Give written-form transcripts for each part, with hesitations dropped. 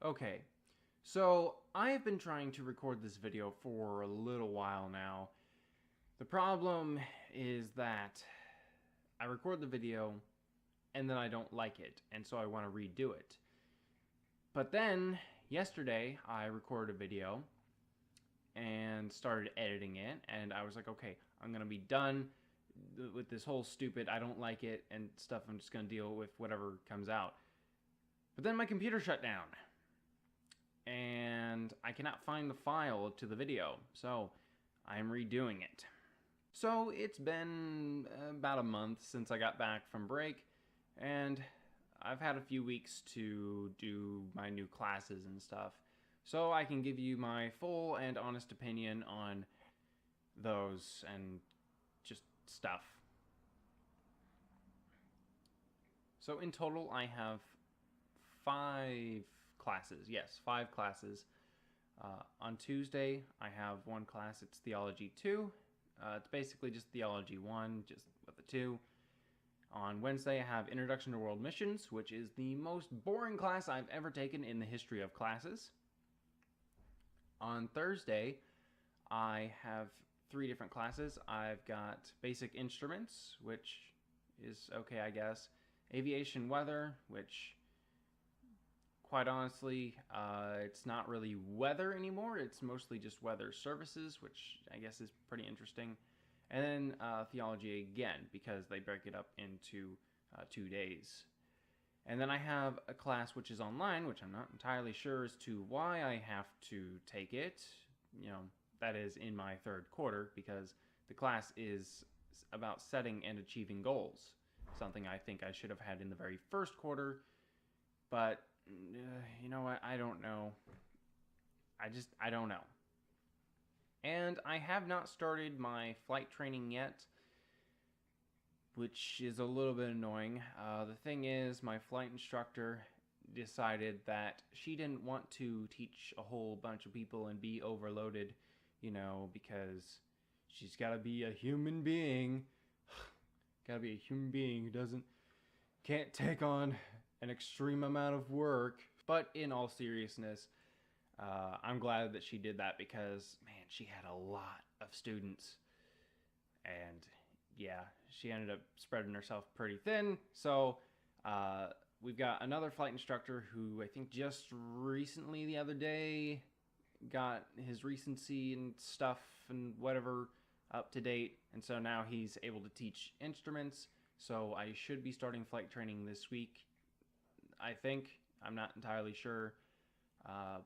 Okay, so I've been trying to record this video for a little while now. The problem is that I record the video and then I don't like it, and so I want to redo it. But then, yesterday, I recorded a video and started editing it, and I was like, okay, I'm going to be done with this whole stupid I don't like it and stuff. I'm just going to deal with whatever comes out. But then my computer shut down and I cannot find the file to the video, so I'm redoing it. So it's been about a month since I got back from break, and I've had a few weeks to do my new classes and stuff, so I can give you my full and honest opinion on those and just stuff. So in total, I have 5 classes. Yes, 5 classes. On Tuesday, I have one class. It's Theology 2. It's basically just Theology 1, just with the 2. On Wednesday, I have Introduction to World Missions, which is the most boring class I've ever taken in the history of classes. On Thursday, I have 3 different classes. I've got Basic Instruments, which is okay, I guess. Aviation Weather, which, quite honestly, it's not really weather anymore. It's mostly just weather services, which I guess is pretty interesting. And then Theology again, because they break it up into 2 days. And then I have a class which is online, which I'm not entirely sure as to why I have to take it. You know, that is in my 3rd quarter, because the class is about setting and achieving goals. Something I think I should have had in the very 1st quarter, but you know what? I don't know. I don't know. And I have not started my flight training yet, which is a little bit annoying. The thing is, my flight instructor decided that she didn't want to teach a whole bunch of people and be overloaded, you know, because she's got to be a human being. Got to be a human being who can't take on an extreme amount of work. But in all seriousness, I'm glad that she did that, because, man, she had a lot of students. And, yeah, she ended up spreading herself pretty thin. So, we've got another flight instructor who I think just recently, the other day, got his recency and stuff and whatever up to date. And so now he's able to teach instruments. So I should be starting flight training this week, I think. I'm not entirely sure.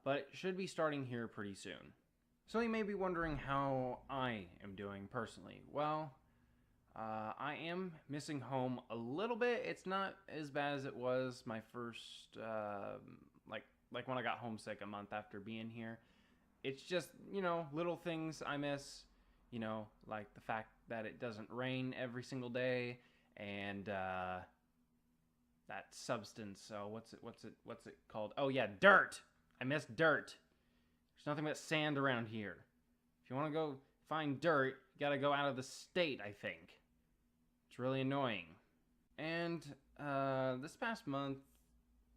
But it should be starting here pretty soon. So you may be wondering how I am doing personally. Well, I am missing home a little bit. It's not as bad as it was my first, like when I got homesick a month after being here. It's just, you know, little things I miss, you know, like the fact that it doesn't rain every single day, and that substance. What's it called? Oh yeah, dirt. I miss dirt. There's nothing but sand around here. If you want to go find dirt, you gotta go out of the state, I think. It's really annoying. And this past month,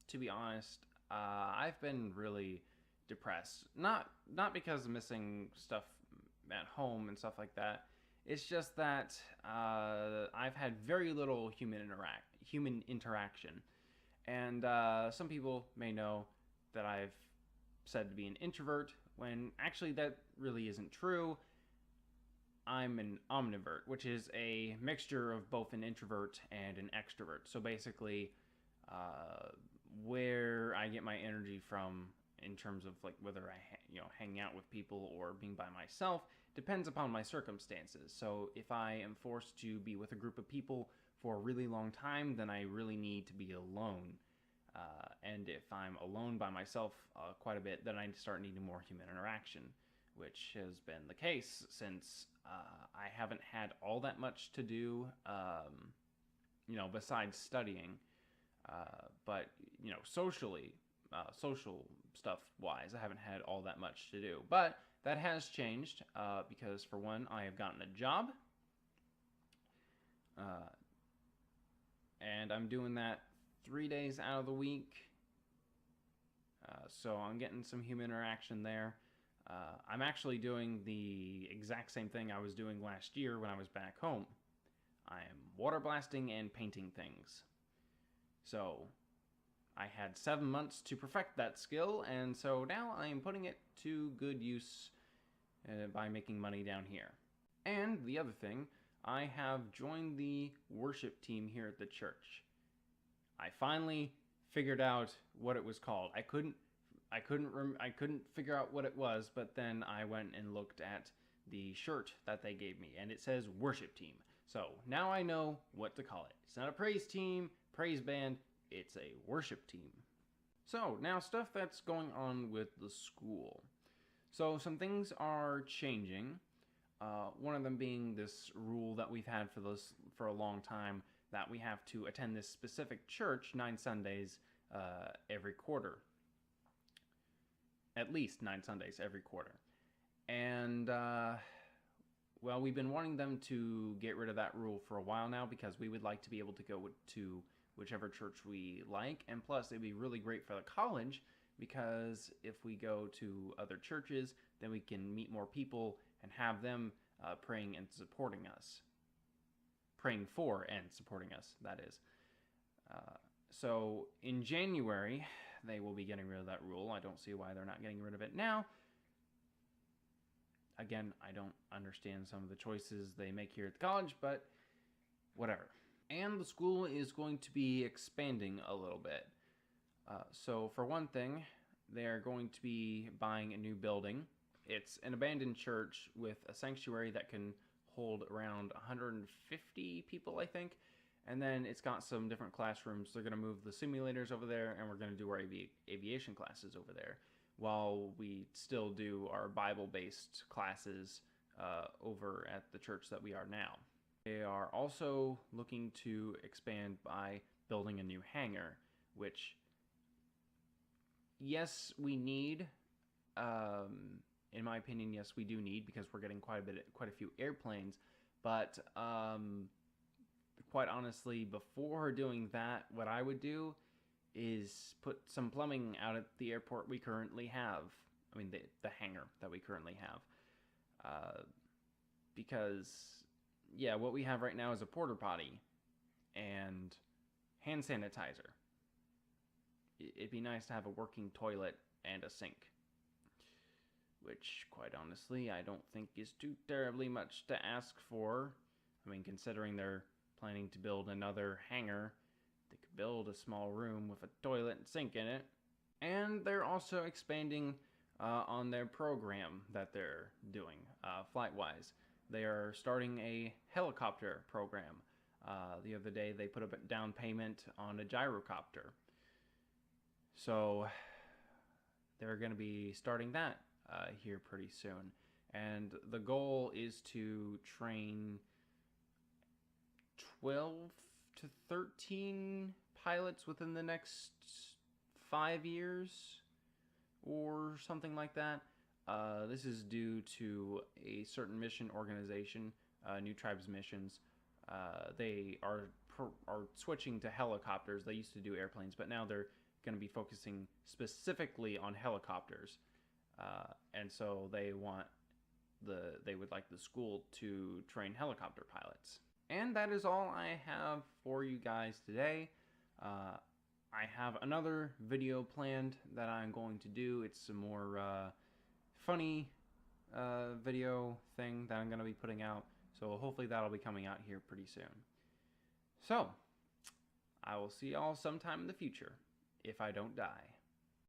to be honest, I've been really depressed. Not because of missing stuff at home and stuff like that. It's just that I've had very little human interaction. And some people may know that I've said to be an introvert, when actually that really isn't true. I'm an omnivert, which is a mixture of both an introvert and an extrovert. So basically, where I get my energy from in terms of like whether I hang out with people or being by myself depends upon my circumstances. So if I am forced to be with a group of people for a really long time, then I really need to be alone. And if I'm alone by myself quite a bit, then I start needing more human interaction, which has been the case since I haven't had all that much to do, besides studying. But, socially, social stuff wise, I haven't had all that much to do. But that has changed because, for one, I have gotten a job. And I'm doing that 3 days out of the week. So I'm getting some human interaction there. I'm actually doing the exact same thing I was doing last year when I was back home. I am water blasting and painting things. So I had 7 months to perfect that skill, and so now I am putting it to good use by making money down here. And the other thing, I have joined the worship team here at the church. I finally figured out what it was called. I couldn't figure out what it was, but then I went and looked at the shirt that they gave me, and it says worship team. So now I know what to call it. It's not a praise team, praise band, it's a worship team. So now stuff that's going on with the school. So some things are changing. One of them being this rule that we've had for a long time, that we have to attend this specific church 9 Sundays every quarter. At least 9 Sundays every quarter. And, well, we've been wanting them to get rid of that rule for a while now, because we would like to be able to go to whichever church we like. And plus, it'd be really great for the college, because if we go to other churches, then we can meet more people and have them praying and supporting us. Praying for and supporting us, that is. So in January, they will be getting rid of that rule. I don't see why they're not getting rid of it now. Again, I don't understand some of the choices they make here at the college, but whatever. And the school is going to be expanding a little bit. So for one thing, they're going to be buying a new building. It's an abandoned church with a sanctuary that can hold around 150 people, I think. And then it's got some different classrooms. They're going to move the simulators over there, and we're going to do our aviation classes over there, while we still do our Bible-based classes over at the church that we are now. They are also looking to expand by building a new hangar, which, yes, we need. In my opinion, yes, we do need, because we're getting quite a few airplanes. But quite honestly, before doing that, what I would do is put some plumbing out at the airport we currently have. I mean, the hangar that we currently have. Because, yeah, what we have right now is a porta potty and hand sanitizer. It'd be nice to have a working toilet and a sink, which, quite honestly, I don't think is too terribly much to ask for. I mean, considering they're planning to build another hangar, they could build a small room with a toilet and sink in it. And they're also expanding on their program that they're doing, flight-wise. They are starting a helicopter program. The other day, they put a down payment on a gyrocopter. So they're going to be starting that here pretty soon. And the goal is to train 12 to 13 pilots within the next 5 years or something like that. This is due to a certain mission organization, New Tribes Missions. They are switching to helicopters. They used to do airplanes, but now they're going to be focusing specifically on helicopters. And so they would like the school to train helicopter pilots. And that is all I have for you guys today. I have another video planned that I'm going to do. It's some more funny video thing that I'm going to be putting out. So hopefully that'll be coming out here pretty soon. So, I will see y'all sometime in the future, if I don't die.